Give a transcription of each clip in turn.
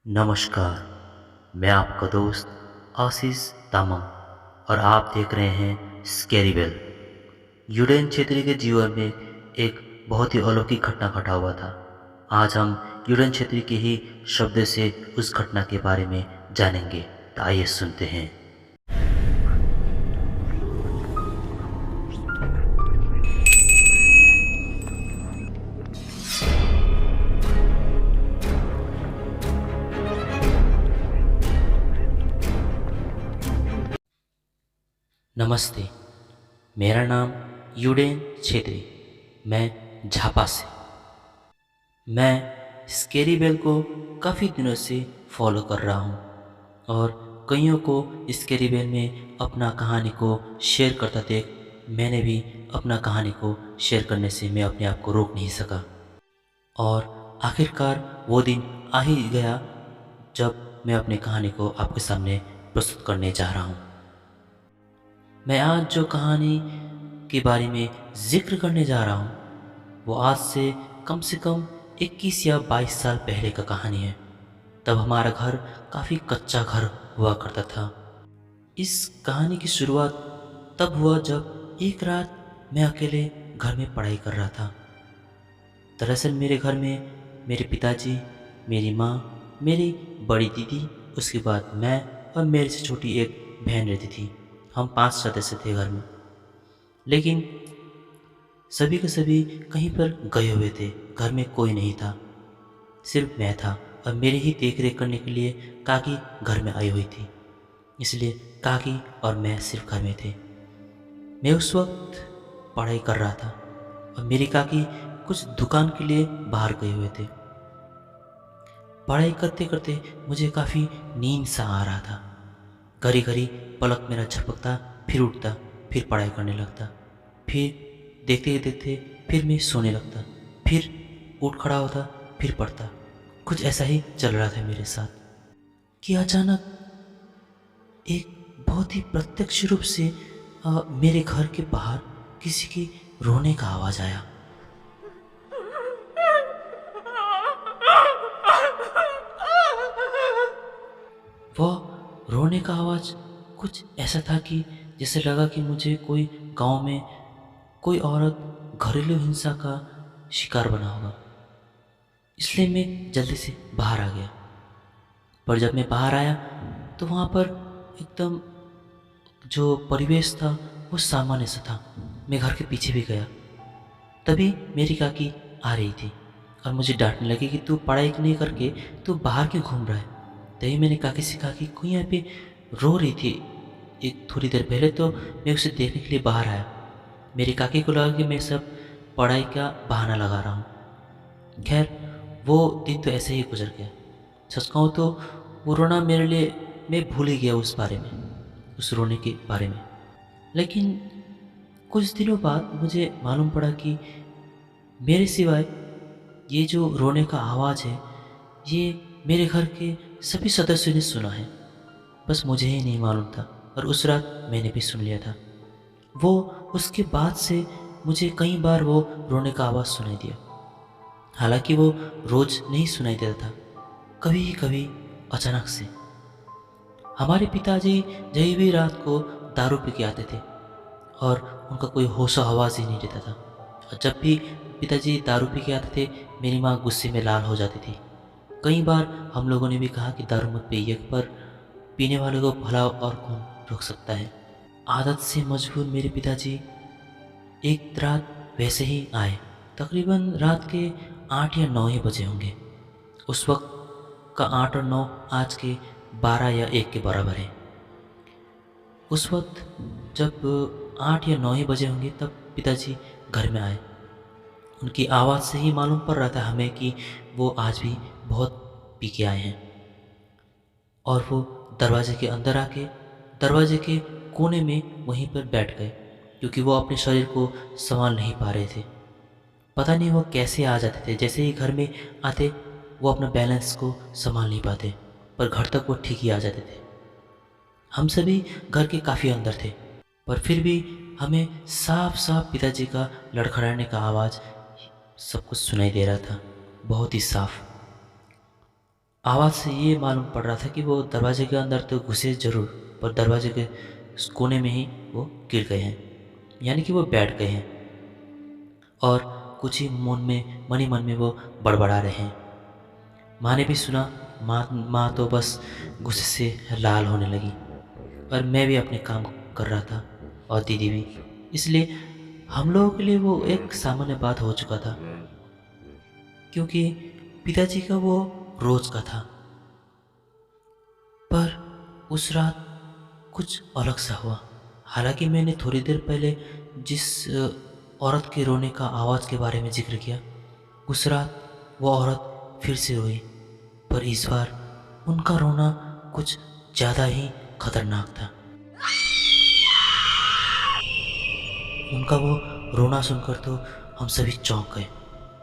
नमस्कार। मैं आपका दोस्त आशीष तामंग और आप देख रहे हैं स्कैरीवेल। यूरेन छेत्री के जीवन में एक बहुत ही अलौकिक घटना घटा हुआ था। आज हम यूरेन छेत्री के ही शब्द से उस घटना के बारे में जानेंगे। तो आइए सुनते हैं। नमस्ते, मेरा नाम यूरेन छेत्री। मैं झापा से। मैं स्कैरीवेल को काफ़ी दिनों से फॉलो कर रहा हूँ और कईयों को स्कैरीवेल में अपना कहानी को शेयर करता देख मैंने भी अपना कहानी को शेयर करने से मैं अपने आप को रोक नहीं सका। और आखिरकार वो दिन आ ही गया जब मैं अपनी कहानी को आपके सामने प्रस्तुत करने जा रहा हूँ। मैं आज जो कहानी के बारे में जिक्र करने जा रहा हूँ वो आज से कम 21 या 22 साल पहले का कहानी है। तब हमारा घर काफ़ी कच्चा घर हुआ करता था। इस कहानी की शुरुआत तब हुआ जब एक रात मैं अकेले घर में पढ़ाई कर रहा था। दरअसल मेरे घर में मेरे पिताजी, मेरी माँ, मेरी बड़ी दीदी, उसके बाद मैं और मेरे से छोटी एक बहन रहती थी। हम 5 सदस्य थे घर में, लेकिन सभी के सभी कहीं पर गए हुए थे। घर में कोई नहीं था, सिर्फ मैं था और मेरी ही देख रेख करने के लिए काकी घर में आई हुई थी। इसलिए काकी और मैं सिर्फ घर में थे। मैं उस वक्त पढ़ाई कर रहा था और मेरी काकी कुछ दुकान के लिए बाहर गए हुए थे। पढ़ाई करते करते मुझे काफ़ी नींद सा आ रहा था। घड़ी घड़ी पलक मेरा झपकता, फिर उठता, फिर पढ़ाई करने लगता, फिर देखते देखते फिर मैं सोने लगता, फिर उठ खड़ा होता, फिर पढ़ता। कुछ ऐसा ही चल रहा था मेरे साथ कि अचानक एक बहुत ही प्रत्यक्ष रूप से मेरे घर के बाहर किसी के रोने का आवाज़ आया। वह रोने का आवाज़ कुछ ऐसा था कि जैसे लगा कि मुझे कोई गांव में कोई औरत घरेलू हिंसा का शिकार बना होगा। इसलिए मैं जल्दी से बाहर आ गया। पर जब मैं बाहर आया तो वहाँ पर एकदम जो परिवेश था वो सामान्य सा था। मैं घर के पीछे भी गया, तभी मेरी काकी आ रही थी और मुझे डांटने लगी कि तू पढ़ाई नहीं करके तू बाहर क्यों घूम रहा है। तभी मैंने काकी से कहा कि कोई यहाँ पे रो रही थी एक थोड़ी देर पहले, तो मैं उसे देखने के लिए बाहर आया। मेरी काकी को लगा कि मैं सब पढ़ाई का बहाना लगा रहा हूँ। खैर, वो दिन तो ऐसे ही गुजर गया। सच कहूँ तो वो रोना मेरे लिए, मैं भूल ही गया उस बारे में, उस रोने के बारे में। लेकिन कुछ दिनों बाद मुझे मालूम पड़ा कि मेरे सिवाय ये जो रोने का आवाज़ है ये मेरे घर के सभी सदस्यों ने सुना है। बस मुझे ही नहीं मालूम था और उस रात मैंने भी सुन लिया था। वो उसके बाद से मुझे कई बार वो रोने का आवाज़ सुनाई दिया। हालांकि वो रोज़ नहीं सुनाई देता था, कभी कभी अचानक से। हमारे पिताजी जब भी रात को दारू पी के आते थे और उनका कोई होशो हवास ही नहीं रहता था। और जब भी पिताजी दारू पी के आते थे मेरी माँ गुस्से में लाल हो जाती थी। कई बार हम लोगों ने भी कहा कि दारू मत पिए, पर पीने वाले को भला और कौन रोक सकता है। आदत से मजबूर मेरे पिताजी एक रात वैसे ही आए। तकरीबन रात के 8 या 9 ही बजे होंगे। उस वक्त का 8 और 9 आज के 12 या 1 के बराबर है। उस वक्त जब 8 या 9 ही बजे होंगे तब पिताजी घर में आए। उनकी आवाज़ से ही मालूम पड़ रहा था हमें कि वो आज भी बहुत पी के आए हैं। और वो दरवाजे के अंदर आके दरवाजे के कोने में वहीं पर बैठ गए, क्योंकि वो अपने शरीर को संभाल नहीं पा रहे थे। पता नहीं वो कैसे आ जाते थे। जैसे ही घर में आते वो अपना बैलेंस को संभाल नहीं पाते, पर घर तक वो ठीक ही आ जाते थे। हम सभी घर के काफ़ी अंदर थे, पर फिर भी हमें साफ साफ पिताजी का लड़खड़ाने का आवाज़ सब कुछ सुनाई दे रहा था, बहुत ही साफ। आवाज़ से ये मालूम पड़ रहा था कि वो दरवाजे के अंदर तो घुसे ज़रूर, पर दरवाजे के कोने में ही वो गिर गए हैं, यानी कि वो बैठ गए हैं और कुछ ही मन ही मन में वो बड़बड़ा रहे हैं। माँ ने भी सुना। माँ तो बस गुस्से से लाल होने लगी, पर मैं भी अपने काम कर रहा था और दीदी भी। इसलिए हम लोगों के लिए वो एक सामान्य बात हो चुका था, क्योंकि पिताजी का वो रोज़ का था। पर उस रात कुछ अलग सा हुआ। हालांकि मैंने थोड़ी देर पहले जिस औरत के रोने का आवाज़ के बारे में जिक्र किया, उस रात वो औरत फिर से रोई, पर इस बार उनका रोना कुछ ज़्यादा ही खतरनाक था। उनका वो रोना सुनकर तो हम सभी चौंक गए,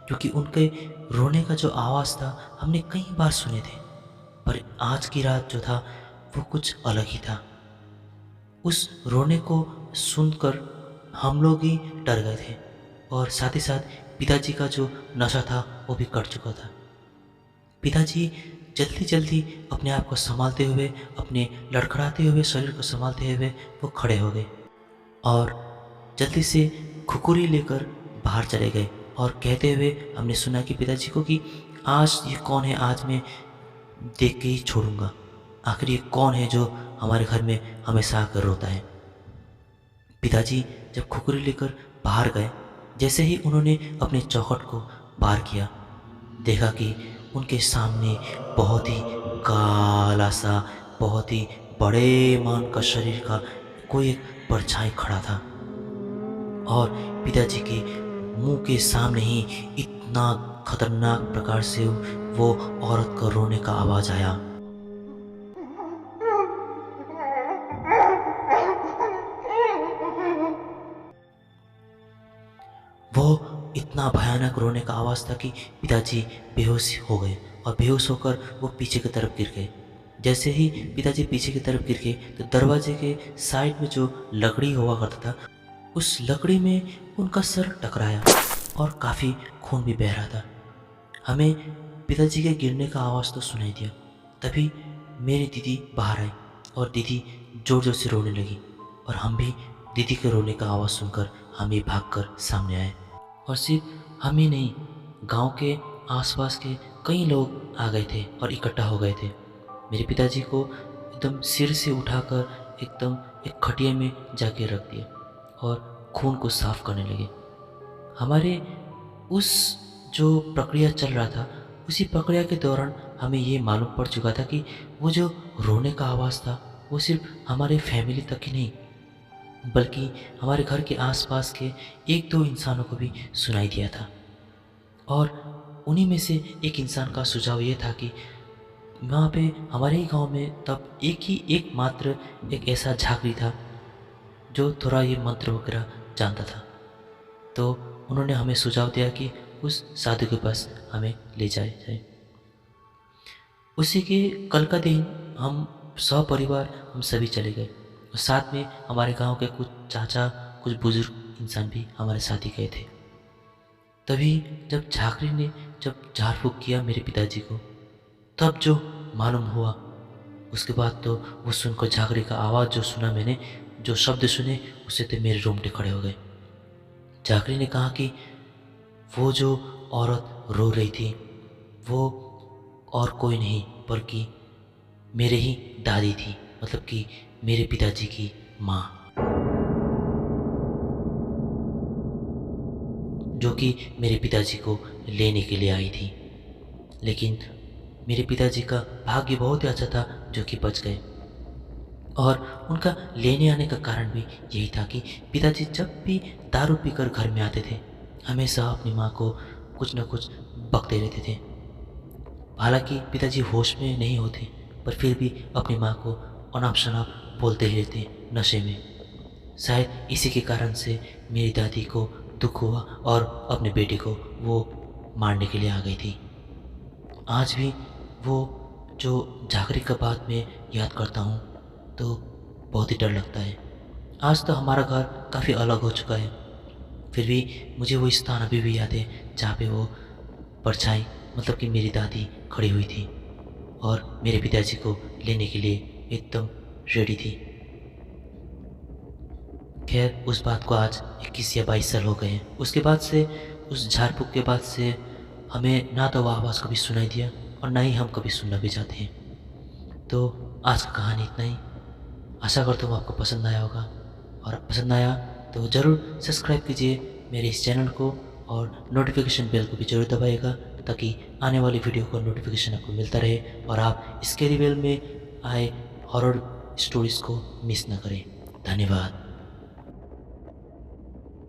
क्योंकि उनके रोने का जो आवाज़ था हमने कई बार सुने थे, पर आज की रात जो था वो कुछ अलग ही था। उस रोने को सुनकर हम लोग ही डर गए थे, और साथ ही साथ पिताजी का जो नशा था वो भी कट चुका था। पिताजी जल्दी जल्दी अपने आप को संभालते हुए, अपने लड़खड़ाते हुए शरीर को संभालते हुए वो खड़े हो गए और जल्दी से खुकुरी लेकर बाहर चले गए, और कहते हुए हमने सुना कि पिताजी को कि आज ये कौन है, आज मैं देख के ही छोड़ूंगा। आखिर ये कौन है जो हमारे घर में हमेशा आकर रोता है। पिताजी जब खुकुरी लेकर बाहर गए, जैसे ही उन्होंने अपने चौखट को पार किया, देखा कि उनके सामने बहुत ही काला सा, बहुत ही बड़े मान का शरीर का कोई एक परछाई खड़ा था, और पिताजी के मुंह के सामने ही इतना खतरनाक प्रकार से वो औरत का रोने का आवाज आया। वो इतना भयानक रोने का आवाज़ था कि पिताजी बेहोश हो गए, और बेहोश होकर वो पीछे की तरफ गिर गए। जैसे ही पिताजी पीछे की तरफ गिर गए तो दरवाजे के साइड में जो लकड़ी हुआ करता था, उस लकड़ी में उनका सर टकराया और काफ़ी खून भी बह रहा था। हमें पिताजी के गिरने का आवाज़ तो सुनाई दिया। तभी मेरी दीदी बाहर आई और दीदी ज़ोर ज़ोर से रोने लगी, और हम भी दीदी के रोने का आवाज़ सुनकर हम भी भागकर सामने आए। और सिर्फ हम ही नहीं, गांव के आसपास के कई लोग आ गए थे और इकट्ठा हो गए थे। मेरे पिताजी को एकदम सिर से उठाकर एकदम एक खटिया में जाके रख दिया और खून को साफ करने लगे। हमारे उस जो प्रक्रिया चल रहा था, उसी प्रक्रिया के दौरान हमें ये मालूम पड़ चुका था कि वो जो रोने का आवाज़ था वो सिर्फ हमारे फैमिली तक ही नहीं, बल्कि हमारे घर के आसपास के एक दो इंसानों को भी सुनाई दिया था। और उन्हीं में से एक इंसान का सुझाव ये था कि वहाँ पे हमारे ही गांव में तब एकमात्र एक ऐसा झाकरी था जो थोड़ा ये मंत्र वगैरह जानता था। तो उन्होंने हमें सुझाव दिया कि उस साधु के पास हमें ले जाए। उसी के कल का दिन हम सपरिवार हम सभी चले गए, और साथ में हमारे गांव के कुछ चाचा, कुछ बुजुर्ग इंसान भी हमारे साथ ही गए थे। तभी जब झाकरी ने जब झाड़ फूँक किया मेरे पिताजी को, तब जो मालूम हुआ, उसके बाद तो वो सुनकर झाकरी का आवाज़ जो सुना मैंने, जो शब्द सुने, उससे तो मेरे रोंगटे खड़े हो गए। झाकरी ने कहा कि वो जो औरत रो रही थी वो और कोई नहीं बल्कि मेरे ही दादी थी, मतलब कि मेरे पिताजी की माँ, जो कि मेरे पिताजी को लेने के लिए आई थी। लेकिन मेरे पिताजी का भाग्य बहुत ही अच्छा था जो कि बच गए, और उनका लेने आने का कारण भी यही था कि पिताजी जब भी दारू पीकर घर में आते थे, हमेशा अपनी माँ को कुछ न कुछ बकते रहते थे। हालांकि पिताजी होश में नहीं होते, पर फिर भी अपनी माँ को अनाप शनाप बोलते ही रहते नशे में। शायद इसी के कारण से मेरी दादी को दुख हुआ और अपने बेटे को वो मारने के लिए आ गई थी। आज भी वो जो झाकरी का बात मैं याद करता हूँ तो बहुत ही डर लगता है। आज तो हमारा घर काफ़ी अलग हो चुका है, फिर भी मुझे वो स्थान अभी भी याद है जहाँ पे वो परछाई, मतलब कि मेरी दादी खड़ी हुई थी, और मेरे पिताजी को लेने के लिए एकदम रेडी थी। खैर उस बात को आज 21 या 22 साल हो गए हैं। उसके बाद से, उस झाड़ फूँक के बाद से हमें ना तो वो आवाज़ कभी सुनाई दिया और ना ही हम कभी सुनना भी चाहते हैं। तो आज का कहानी इतना ही। आशा करता हूँ आपको पसंद आया होगा, और पसंद आया तो ज़रूर सब्सक्राइब कीजिए मेरे इस चैनल को और नोटिफिकेशन बेल को भी ज़रूर दबाइएगा, ताकि आने वाली वीडियो का नोटिफिकेशन आपको मिलता रहे और आप स्कैरी वेल में आए हॉरर स्टोरीज़ को मिस ना करें। धन्यवाद।